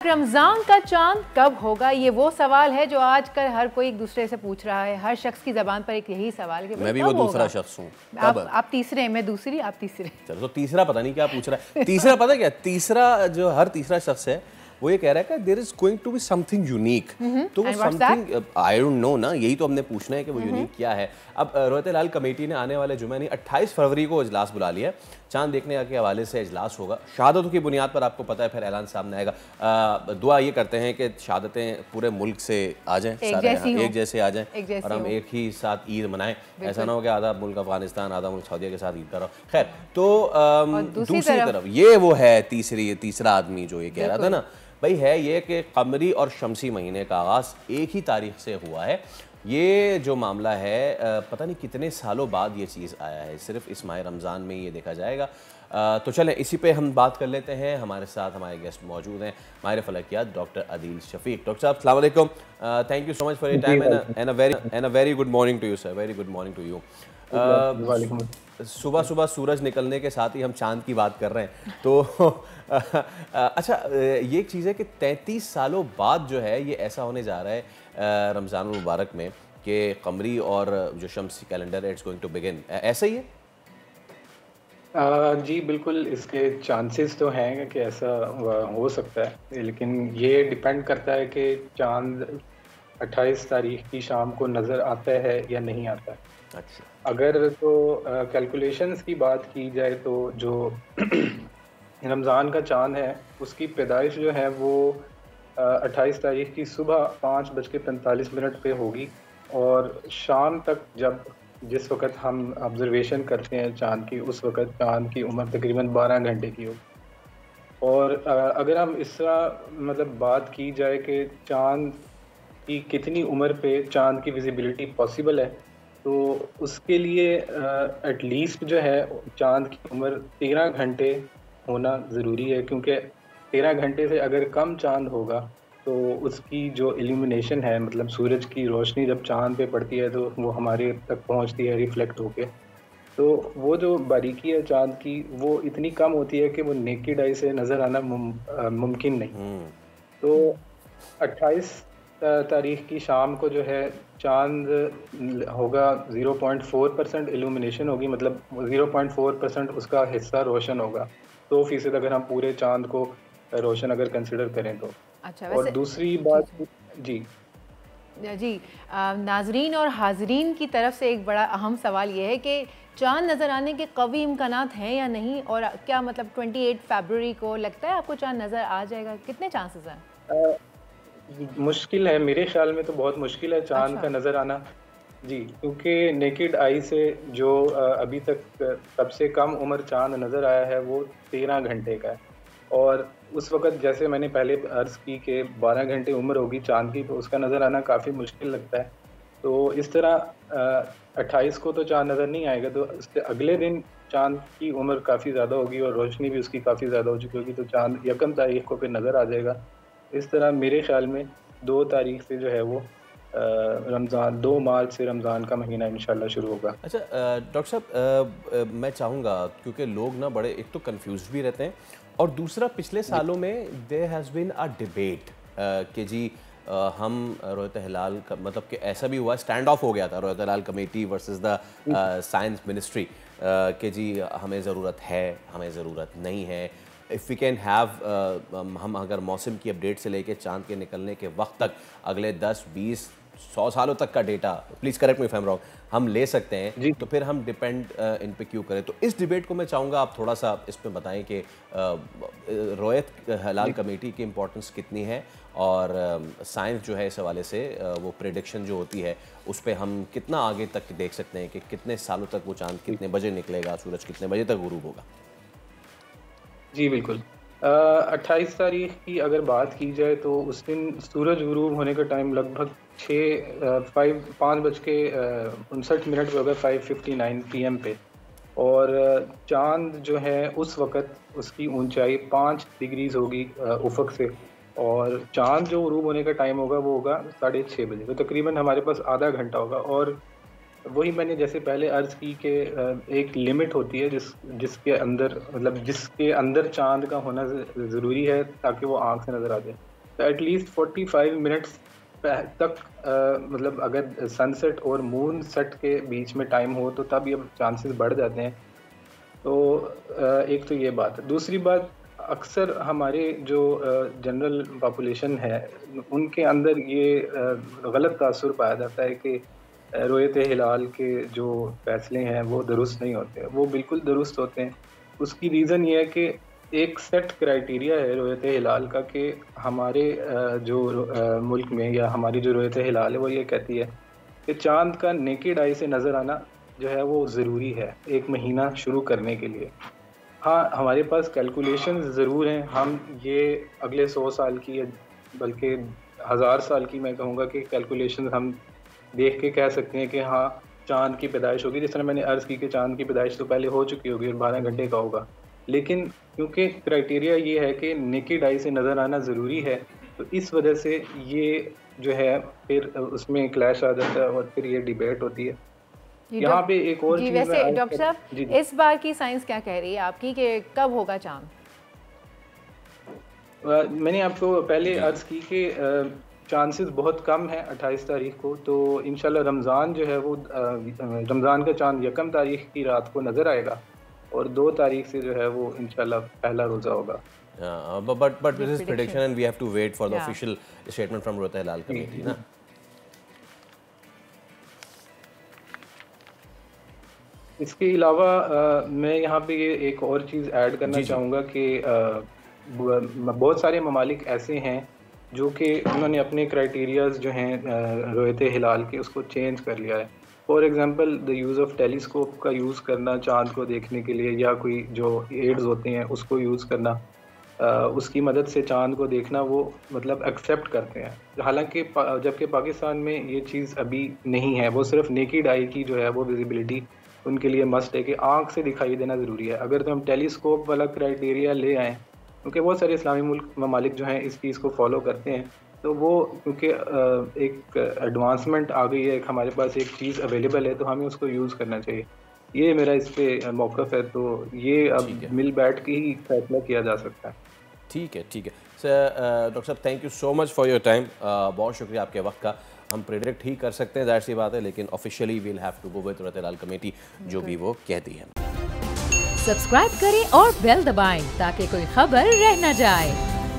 رمضان کا چاند کب ہوگا؟ یہ وہ سوال ہے جو آج کل ہر کوئی ایک دوسرے سے پوچھ رہا ہے. ہر شخص کی زبان پر ایک یہی سوال کہ میں بھی وہ دوسرا شخص ہوں. آپ تیسرے، میں دوسری، آپ تیسرے. چلو تو تیسرا پتہ نہیں کیا پوچھ رہا ہے. تیسرا پتہ کیا، تیسرا جو ہر تیسرا شخص ہے وہ یہ کہہ رہا ہے کہ there is going to be something unique. تو وہ some thing I don't know نا، یہی تو ہم نے پوچھنا ہے کہ وہ یونیک کیا ہے. اب رویت ہلال کمیٹی نے آنے والے جمعہ 28 فروری کو اجلاس بلا لیا ہے. چاند دیکھنے کے حوالے سے اجلاس ہوگا. شہادتوں کی بنیاد پر آپ کو پتہ ہے پھر اعلان سامنے آئے گا. دعا یہ کرتے ہیں کہ شہادتیں پورے ملک سے آ جائیں، ایک جیسے آ جائیں اور ہم ایک ہی ساتھ عید منائیں. ایسا نہ ہو کہ آدھا ملک افغانستان آدھا ملک سعودیہ کے ساتھ عید کرو. خیر، تو دوسری طرف یہ وہ ہے تیسرا آدمی جو یہ کہہ رہا تھا نا بھائی، ہے یہ کہ قمری اور شمسی مہینے کا آغاز ایک ہی تاریخ سے ہوا ہے. یہ جو معاملہ ہے پتہ نہیں کتنے سالوں بعد یہ چیز آیا ہے، صرف اس ماہ رمضان میں یہ دیکھا جائے گا. تو چلیں اسی پہ ہم بات کر لیتے ہیں. ہمارے ساتھ ہمارے گیسٹ موجود ہیں، ماہر فلکیات ڈاکٹر عدیل شفیق. ڈاکٹر صاحب السلام علیکم. Thank you so much for your time and a very good morning to you sir. Very good morning to you. صبح صبح سورج نکلنے کے ساتھ ہی ہم چاند کی بات کر رہے ہیں. تو اچھا، یہ ایک چیز ہے کہ 33 سالوں بعد جو ہے یہ ایسا ہونے جا رہا ہے رمضان المبارک میں کہ قمری اور جو شمسی کیلنڈر ہے اٹس گوئنگ ٹو بگن. ایسا ہی ہے؟ جی بالکل، اس کے چانسز تو ہیں کہ ایسا ہو سکتا ہے، لیکن یہ ڈیپینڈ کرتا ہے کہ چاند 28 تاریخ کی شام کو نظر آتا ہے یا نہیں آتا ہے. اچھا، اگر تو کیلکولیشنز کی بات کی جائے تو جو رمضان کا چاند ہے اس کی پیدائش جو ہے وہ 28 تاریخ کی صبح 5:45 پہ ہوگی، اور شام تک جس وقت ہم آبزرویشن کرتے ہیں چاند کی، اس وقت چاند کی عمر تقریباً 12 گھنٹے کی ہوگی. اور اگر ہم اس طرح بات کی جائے کہ چاند کی کتنی عمر پہ چاند کی ویزیبلٹی پاسبل ہے، تو اس کے لیے ایٹ لیسٹ جو ہے چاند کی عمر 13 گھنٹے ہونا ضروری ہے، کیونکہ 13 گھنٹے سے اگر کم چاند ہوگا تو اس کی جو ایلومینیشن ہے، سورج کی روشنی جب چاند پہ پڑتی ہے تو وہ ہمارے تک پہنچتی ہے ریفلیکٹ ہو کے، تو وہ جو باریکی ہے چاند کی وہ اتنی کم ہوتی ہے کہ وہ نیکڈ آئی سے نظر آنا ممکن نہیں. تو 28 تاریخ کی شام کو جو ہے چاند ہوگا 0.4% ایلومینیشن ہوگی، 0.4% اس کا حصہ روشن ہوگا. 100% اگر ہم پورے چاند کو روشن اگر کنسیڈر کریں تو. اور دوسری بات جی ناظرین اور حاضرین کی طرف سے ایک بڑا اہم سوال یہ ہے کہ چاند نظر آنے کے قوی امکانات ہیں یا نہیں، اور کیا 28 فیبروری کو لگتا ہے آپ کو چاند نظر آ جائے گا؟ کتنے چانسز ہیں؟ مشکل ہے، میرے خیال میں تو بہت مشکل ہے چاند کا نظر آنا. جی، کیونکہ نیکڈ آئی سے جو ابھی تک سب سے کم عمر چاند نظر آیا ہے وہ 13 گھنٹے کا ہے، اور اس وقت جیسے میں نے پہلے عرض کی کہ 12 گھنٹے عمر ہوگی چاند کی، تو اس کا نظر آنا کافی مشکل لگتا ہے. تو اس طرح 28 کو تو چاند نظر نہیں آئے گا، تو اس کے اگلے دن چاند کی عمر کافی زیادہ ہوگی اور روشنی بھی اس کی کافی زیادہ ہو چکی ہوگی، تو چاند 1 تاریخ کو پھر نظر آ جائے گا. اس طرح میرے خیال میں 2 تاریخ سے جو ہے وہ رمضان 2 مارچ سے رمضان کا مہینہ انشاءاللہ شروع ہوگا. اچھا ڈاکٹر صاحب، میں چاہوں گا کیونکہ لوگ نا بڑے ایک تو کنفیوزڈ بھی رہتے ہیں، اور دوسرا پچھلے سالوں میں there has been a debate کہ جی ہم رویت ہلال کا کہ ایسا بھی ہوا، اسٹینڈ آف ہو گیا تھا Ruet Hilal Committee versus the science ministry کہ جی ہمیں ضرورت ہے، ہمیں ضرورت نہیں ہے. اف وی کین ہیو، ہم اگر موسم کی اپڈیٹ سے لے کے چاند کے نکلنے کے وقت تک اگلے 10 20 100 سالوں تک کا data, please correct me if I am wrong, ہم لے سکتے ہیں، تو پھر ہم ڈیپینڈ ان پہ کیوں کریں؟ تو اس ڈیبیٹ کو میں چاہوں گا آپ تھوڑا سا اس پہ بتائیں کہ رویت ہلال کمیٹی کی امپورٹنس کتنی ہے، اور سائنس جو ہے اس حوالے سے وہ پریڈکشن جو ہوتی ہے اس پہ ہم کتنا آگے تک دیکھ سکتے ہیں کہ کتنے سالوں تک وہ چاند کتنے بجے نکلے گا، سورج کتنے بجے تک غروب ہوگا. جی بالکل. 28 تاریخ کی اگر بات کی جائے تو اس دن سورج غروب ہونے کا ٹائم لگ بھگ 5:59 پہ ہوگا، 5:59 PM پہ، اور چاند جو ہے اس وقت اس کی اونچائی 5 ڈگریز ہوگی افق سے، اور چاند جو غروب ہونے کا ٹائم ہوگا وہ ہوگا 6:30 بجے. تو تقریباً ہمارے پاس آدھا گھنٹہ ہوگا. اور وہی میں نے جیسے پہلے عرض کی کہ ایک لمٹ ہوتی ہے جس کے اندر چاند کا ہونا ضروری ہے تاکہ وہ آنکھ سے نظر آ جائے. ایٹ لیسٹ 45 منٹس تک مطلب اگر سن سیٹ اور مون سیٹ کے بیچ میں ٹائم ہو تو تب یہ چانسز بڑھ جاتے ہیں. تو ایک تو یہ بات ہے. دوسری بات, اکثر ہمارے جو جنرل پاپولیشن ہے ان کے اندر یہ غلط تاثر پایا جاتا ہے کہ رؤیت ہلال کے جو فیصلے ہیں وہ درست نہیں ہوتے. وہ بالکل درست ہوتے ہیں. اس کی ریزن یہ ہے کہ ایک سیٹ کرائیٹیریا ہے رؤیت ہلال کا کہ ہمارے جو ملک میں یا ہماری جو رؤیت ہلال ہے وہ یہ کہتی ہے کہ چاند کا نیکڈ آئی سے نظر آنا جو ہے وہ ضروری ہے ایک مہینہ شروع کرنے کے لیے. ہاں ہمارے پاس کیلکولیشن ضرور ہیں. ہم یہ اگلے 100 سال کی بلکہ 1000 سال کی میں کہوں گا کہ کیلکولیشن ہم دیکھ کے کہہ سکتے ہیں کہ ہاں چاند کی پیدائش ہوگی. جس طرح میں نے عرض کی کہ چاند کی پیدائش تو پہلے ہو چکی ہوگی اور 12 گھنٹے کا ہوگا. لیکن کیونکہ کرائیٹیریا یہ ہے کہ نیکڈ آئی سے نظر آنا ضروری ہے تو اس وجہ سے یہ جو ہے پھر اس میں کلیش آ جاتا ہے اور پھر یہ ڈیبیٹ ہوتی ہے. یہاں پہ ایک اور چیز ویسے ڈاکٹر صاحب اس بار کی سائنس کیا کہہ رہی ہے آپ کی کہ کب ہوگا چاند؟ میں نے آپ کو پہلے عرض کی کہ چانسز بہت کم ہیں 28 تاریخ کو. تو انشاءاللہ رمضان جو ہے وہ رمضان کا چاند 1 تاریخ کی رات کو نظر آئے گا اور 2 تاریخ سے جو ہے وہ انشاءاللہ پہلا روزہ ہوگا. But this is prediction and we have to wait for the official statement from Ruyat Hilal Committee نا. اس کے علاوہ میں یہاں پہ ایک اور چیز ایڈ کرنا چاہوں گا کہ بہت سارے ممالک ایسے ہیں جو کہ انہوں نے اپنے کرائیٹیریاز جو ہیں رؤیت ہلال کے اس کو چینج کر لیا ہے. For example the use of telescope کا یوز کرنا چاند کو دیکھنے کے لیے یا کوئی جو ایڈز ہوتے ہیں اس کو یوز کرنا, اس کی مدد سے چاند کو دیکھنا وہ مطلب ایکسیپٹ کرتے ہیں. حالانکہ جبکہ پاکستان میں یہ چیز ابھی نہیں ہے. وہ صرف نیکڈ آئی کی جو ہے وہ ویزیبلٹی ان کے لیے مسٹ ہے کہ آنکھ سے دکھائی دینا ضروری ہے. اگر تو ہم ٹیلیسکوپ والا کرائیٹیریا لے آئیں کیونکہ بہت سارے اسلامی ممالک جو ہیں اس چیز کو فالو کرتے ہیں تو وہ کیونکہ ایک ایڈوانسمنٹ آ گئی ہے, ایک ہمارے پاس ایک چیز اویلیبل ہے تو ہمیں اس کو یوز کرنا چاہیے. یہ میرا اس پہ موقف ہے. تو یہ اب مل بیٹھ کے ہی فیصلہ کیا جا سکتا ہے. ٹھیک ہے ڈاکٹر صاحب, thank you so much for your time. بہت شکریہ آپ کے وقت کا. ہم پریڈکٹ ہی کر سکتے ہیں, ظاہر سی بات ہے, لیکن officially we'll have to go with Ruet Hilal Committee جو بھی وہ کہتی ہے. سبسکرائب کریں اور بیل دبائیں تاکہ کوئی خبر رہ نہ جائے.